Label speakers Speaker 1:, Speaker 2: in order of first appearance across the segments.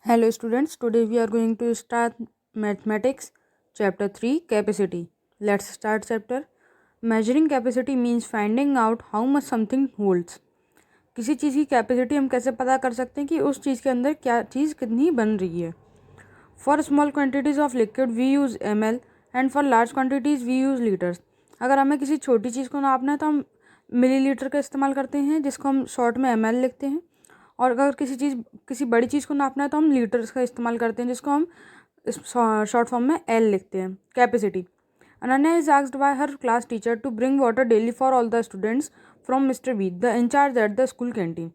Speaker 1: Hello students, today we are going to start mathematics chapter 3 capacity. Let's start chapter. Measuring capacity means finding out how much something holds. किसी चीज़ की capacity हम कैसे पता कर सकते हैं कि उस चीज़ के अंदर क्या चीज़ कितनी बन रही है. For small quantities of liquid we use ml and for large quantities we use litres. अगर हमें किसी छोटी चीज़ को नापना है तो हम मिलीलीटर का इस्तेमाल करते हैं जिसको हम शॉर्ट में ml लिखते हैं. और अगर किसी बड़ी चीज़ को नापना है तो हम लीटर्स का इस्तेमाल करते हैं जिसको हम शॉर्ट फॉर्म में एल लिखते हैं. Capacity. Ananya is asked by her class teacher to bring water daily for all the students from mister B the incharge at the school canteen.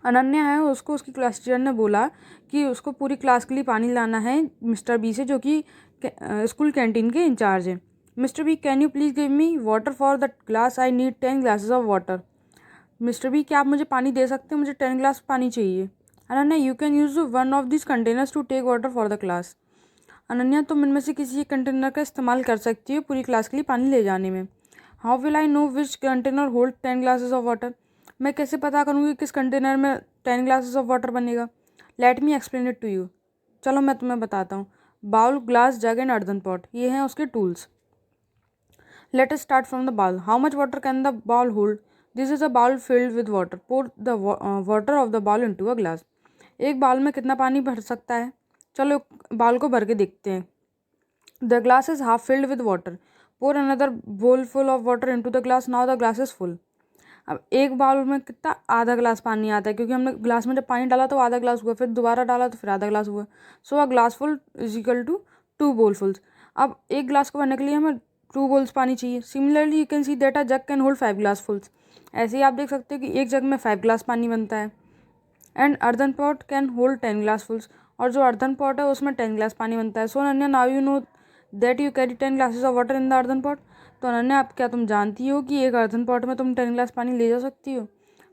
Speaker 1: Ananya है, उसको उसकी क्लास टीचर ने बोला कि उसको पूरी क्लास के लिए पानी लाना है मिस्टर बी से, जो कि स्कूल कैंटीन के इंचार्ज हैं. Mister B, can you please give me water for the class, I need 10 glasses of water. Mister B, क्या आप मुझे पानी दे सकते हैं? मुझे 10 ग्लास पानी चाहिए. Ananya, you can use one of this containers to take water for the class. Ananya, तुम इनमें से किसी एक कंटेनर का इस्तेमाल कर सकती हो पूरी क्लास के लिए पानी ले जाने में. How will I know which container hold 10 glasses of water. मैं कैसे पता करूँगी किस कंटेनर में 10 ग्लासेस ऑफ वाटर बनेगा. Let me explain it to you. चलो मैं तुम्हें बताता हूँ. Bowl, glass, jug and earthen pot, ये हैं उसके tools. Let us start from the bowl. How much water can the bowl hold. This is a bowl filled with water. Pour the water of the bowl into a glass. एक bowl में कितना पानी भर सकता है? चलो bowl को भर के देखते हैं. The glass is half filled with water. Pour another bowl full of water into the glass. Now the glass is full. अब एक बाउल में कितना आधा ग्लास पानी आता है, क्योंकि हमने ग्लास में जब पानी डाला तो आधा ग्लास हुआ, फिर दोबारा डाला तो फिर आधा ग्लास हुआ. So a glass full is equal to 2 bowl फुल्स. अब एक ग्लास को भरने के लिए हमें 2 बोल्स पानी चाहिए. Similarly you can see that a jug can hold 5 glass fulls. ऐसे ही आप देख सकते हो कि एक जग में 5 ग्लास पानी बनता है. And earthen pot can hold 10 glass fulls. और जो अर्थन पॉट है उसमें 10 ग्लास पानी बनता है. So Ananya, now you know that you carry 10 glasses of water in the earthen pot. तो अनन्या, आप क्या तुम जानती हो कि एक अर्थन पॉट में तुम 10 ग्लास पानी ले जा सकती हो.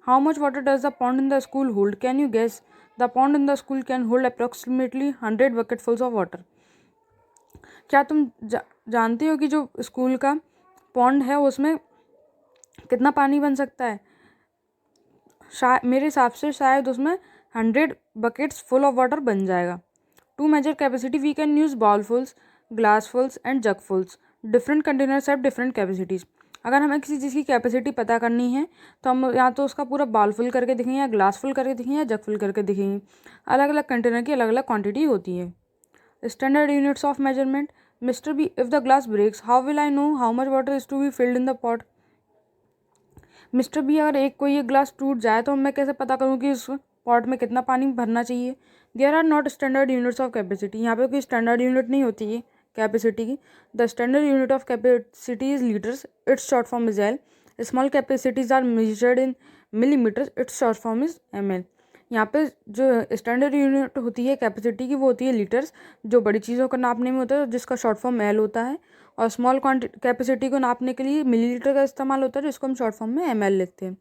Speaker 1: How much water does the pond in the school hold. Can you guess. The pond in the school can hold approximately 100 bucketfuls of water. क्या तुम जानते हो कि जो स्कूल का पॉन्ड है उसमें कितना पानी बन सकता है? मेरे हिसाब से शायद उसमें 100 बकेट्स फुल ऑफ वाटर बन जाएगा. To measure capacity we can use bowl fulls, glass fulls and jug fulls. Different containers have different capacities. अगर हमें किसी चीज़ की कैपेसिटी पता करनी है तो हम या तो उसका पूरा बाउल फुल करके दिखेंगे, या ग्लास फुल करके दिखेंगे, या जग फुल करके दिखेंगे. अलग अलग कंटेनर की अलग अलग क्वांटिटी होती है. Standard units of measurement. Mister B, if the glass breaks how will I know how much water is to be filled in the pot. Mister B, अगर कोई एक ग्लास टूट जाए तो मैं कैसे पता करूँ कि उस पॉट में कितना पानी भरना चाहिए. There are not standard units of capacity. यहाँ पे कोई स्टैंडर्ड यूनिट नहीं होती है कैपेसिटी की. The standard unit of capacity is litres. It's short form is L. Small capacities are measured in millimetres. It's short form is ml. यहाँ पे जो स्टैंडर्ड यूनिट होती है कैपेसिटी की वो होती है लीटर्स, जो बड़ी चीज़ों को नापने में होता है, जिसका शॉर्ट फॉर्म एल होता है. और स्मॉल कैपेसिटी को नापने के लिए मिलीलीटर का इस्तेमाल होता है, जिसको हम शॉर्ट फॉर्म में ml लिखते हैं.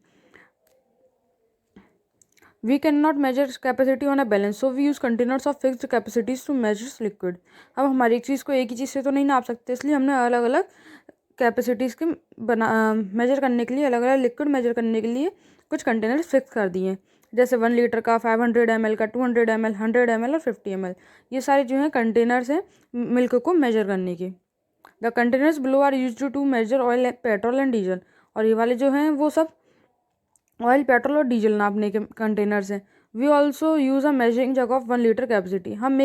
Speaker 1: We can not measure capacity on a balance, so we use containers of fixed capacities to measure liquid. अब हमारी एक चीज़ को एक ही चीज़ से तो नहीं नाप सकते, इसलिए हमने अलग अलग कैपेसिटीज़ के मेजर करने के लिए, अलग अलग लिक्विड मेजर करने के लिए कुछ कंटेनर्स फिक्स कर दिए हैं. जैसे 1 लीटर का, 500 ml का, 200 ml, 100 ml और 50 ml. ये सारे जो हैं कंटेनर्स हैं मिल्क को मेजर करने के. The containers below are use to measure oil, petrol and diesel. और ये वाले जो हैं वो सब ऑयल, पेट्रोल और डीजल नापने के कंटेनर्स हैं. We also use a measuring jug of 1 litre capacity. हम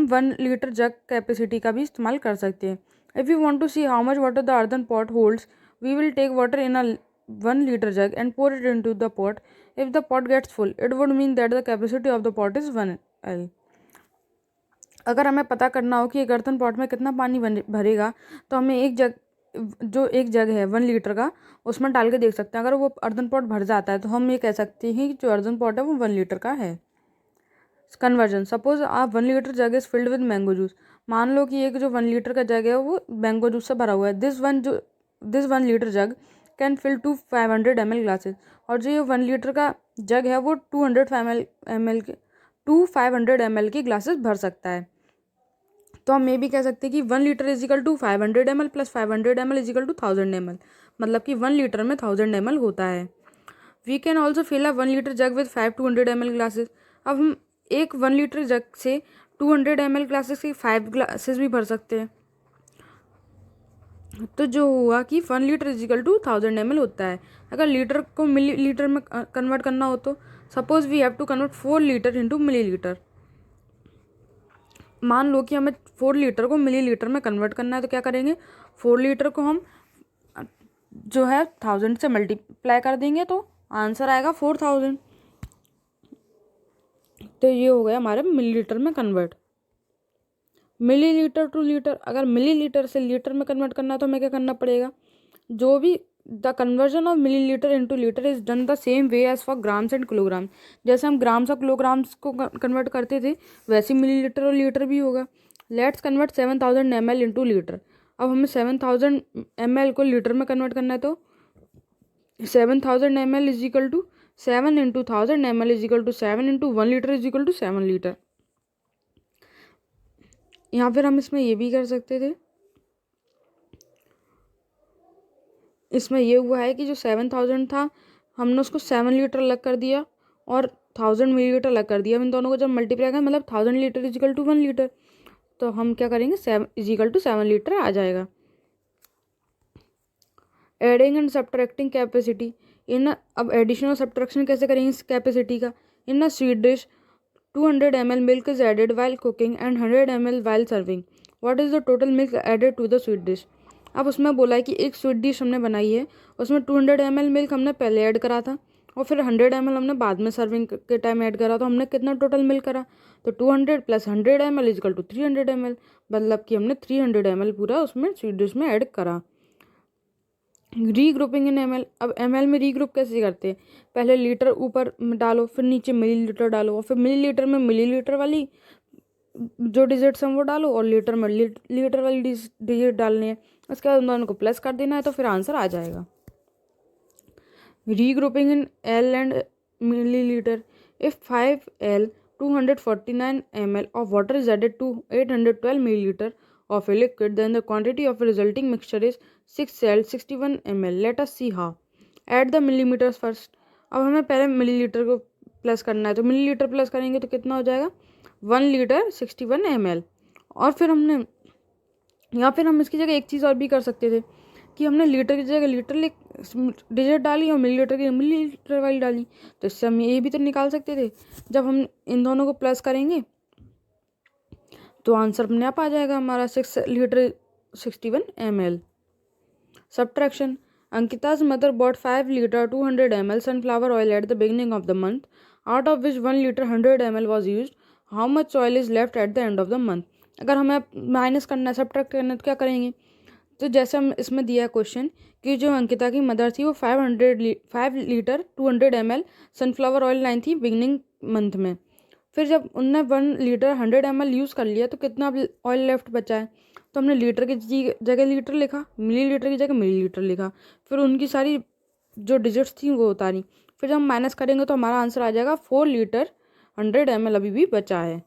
Speaker 1: 1 लीटर जग कैपेसिटी का भी इस्तेमाल कर सकते हैं. If you want to see how much water the earthen pot holds, we will take water in a 1 litre jug and pour it into the pot. If the pot gets full, it would mean that the capacity of the pot is 1 L. अगर हमें पता करना हो कि एक earthen pot में कितना पानी भरेगा, तो हमें एक जग है 1 लीटर का, उसमें डाल के देख सकते हैं. अगर वो अर्थन पॉट भर जाता है तो हम ये कह सकते हैं कि जो अर्थन पॉट है वो 1 लीटर का है. कन्वर्जन. सपोज आप 1 litre jug is filled with mango juice. मान लो कि एक जो 1 लीटर का जग है वो मैंगो जूस से भरा हुआ है. This 1 litre jug can fill to 500 ml glasses. और जो ये 1 लीटर का जग है वो 500 ml की ग्लासेस भर सकता है. तो हम ये भी कह सकते हैं कि 1 litre is equal to 500 ml plus 500 ml is equal to 1000 ml. मतलब कि 1 लीटर में 1000 ml होता है. We can also fill a 1 litre jug with 5 200 ml glasses. अब हम एक 1 लीटर जग से 200 ml ग्लासेस के 5 ग्लासेस भी भर सकते हैं। तो जो हुआ कि 1 लीटर इजिकल टू 1000 ml होता है। अगर लीटर को मिली लीटर में कन्वर्ट करना हो तो suppose we have to convert 4 litre into millilitre. मान लो कि हमें 4 लीटर को मिली लीटर में कन्वर्ट करना है, तो क्या करेंगे, 4 लीटर को हम जो है 1000 से मल्टीप्लाई कर देंगे तो आंसर आएगा 4000। तो ये हो गया हमारे मिलीलीटर में कन्वर्ट। मिलीलीटर टू लीटर, अगर मिलीलीटर से लीटर में कन्वर्ट करना है तो हमें क्या करना पड़ेगा, जो भी the conversion of millilitre into litre is done the same way as for grams and kilogram. जैसे हम ग्राम्स और किलोग्राम्स को कन्वर्ट करते थे वैसे मिलीलीटर और लीटर भी होगा। Let's convert 7000 ml into litre. अब हमें 7000 ml को लीटर में कन्वर्ट करना है तो 7000 ml is equal to 7 into 1000 ml is equal to 7 into 1 litre is equal to 7 litre. या फिर हम इसमें ये भी कर सकते थे, इसमें ये हुआ है कि जो 7000 था हमने उसको 7 लीटर अलग कर दिया और 1000 मिलीलीटर अलग कर दिया। इन दोनों को जब मल्टीप्लाई करें मतलब 1000 लीटर इजिकल टू 1 लीटर, तो हम क्या करेंगे 7 इजिकल टू 7 लीटर आ जाएगा। Adding and subtracting capacity in, अब एडिशन और सब्ट्रैक्शन कैसे करेंगे इस कैपेसिटी का। In a sweet dish 200 ml milk is added while cooking and 100 ml while serving. What is the total milk added to the sweet dish. अब उसमें बोला है कि एक स्वीट डिश हमने बनाई है, उसमें 200 ml मिल्क हमने पहले ऐड करा था और फिर 100 ml हमने बाद में सर्विंग के टाइम ऐड करा, तो हमने कितना टोटल मिल्क करा, तो 200 plus 100 ml is equal to 300 ml, मतलब कि हमने 300 ml पूरा उसमें स्वीट डिश में ऐड करा। रीग्रुपिंग इन ml, अब ml में रीग्रुप कैसे करते हैं, पहले लीटर ऊपर डालो फिर नीचे मिलीलीटर डालो और फिर मिलीलीटर में मिलीलीटर वाली जो डिजिट्स हैं वो डालो और लीटर में लीटर वाली डिजिट डालनी है। उसके बाद उन दोनों को प्लस कर देना है तो फिर आंसर आ जाएगा। Regrouping in L and millilitre, if 5L 249 ml of water is added to 812 milliliter of a liquid, then the quantity of a resulting mixture is 6L 61 ml. Let us see how. Add the millimeters first. अब हमें पहले millilitre को plus करना है, तो millilitre plus करेंगे तो कितना हो जाएगा 1 लीटर 61 ml। और फिर हमने या फिर हम इसकी जगह एक चीज़ और भी कर सकते थे कि हमने लीटर की जगह लीटर डिजिट डाली और मिलीलीटर की मिलीलीटर वाली डाली, तो इससे हम ये भी तो निकाल सकते थे। जब हम इन दोनों को प्लस करेंगे तो आंसर अपने आप आ जाएगा हमारा 6 लीटर 61 ml। सब्ट्रैक्शन, अंकिता's mother bought 5 liter 200 ml sunflower oil at the beginning of the month, out of which 1 liter 100 ml was used. How much oil is left at the end of the month? अगर हमें minus करना है subtract करना है तो क्या करेंगे, तो जैसे हम इसमें दिया क्वेश्चन कि जो अंकिता की मदर थी वो 5 लीटर 200 ml सनफ्लावर ऑयल लाई थी बिगनिंग मंथ में। फिर जब उनने 1 लीटर 100 ml यूज़ कर लिया तो कितना ऑयल लेफ्ट बचा है, तो हमने लीटर की जगह लीटर लिखा, मिलीलीटर की जगह मिलीलीटर लिखा, फिर उनकी सारी जो डिजिट्स थी वो उतारी, फिर जब हम माइनस करेंगे तो हमारा आंसर आ जाएगा 4 लीटर 100 ml अभी भी बचा है।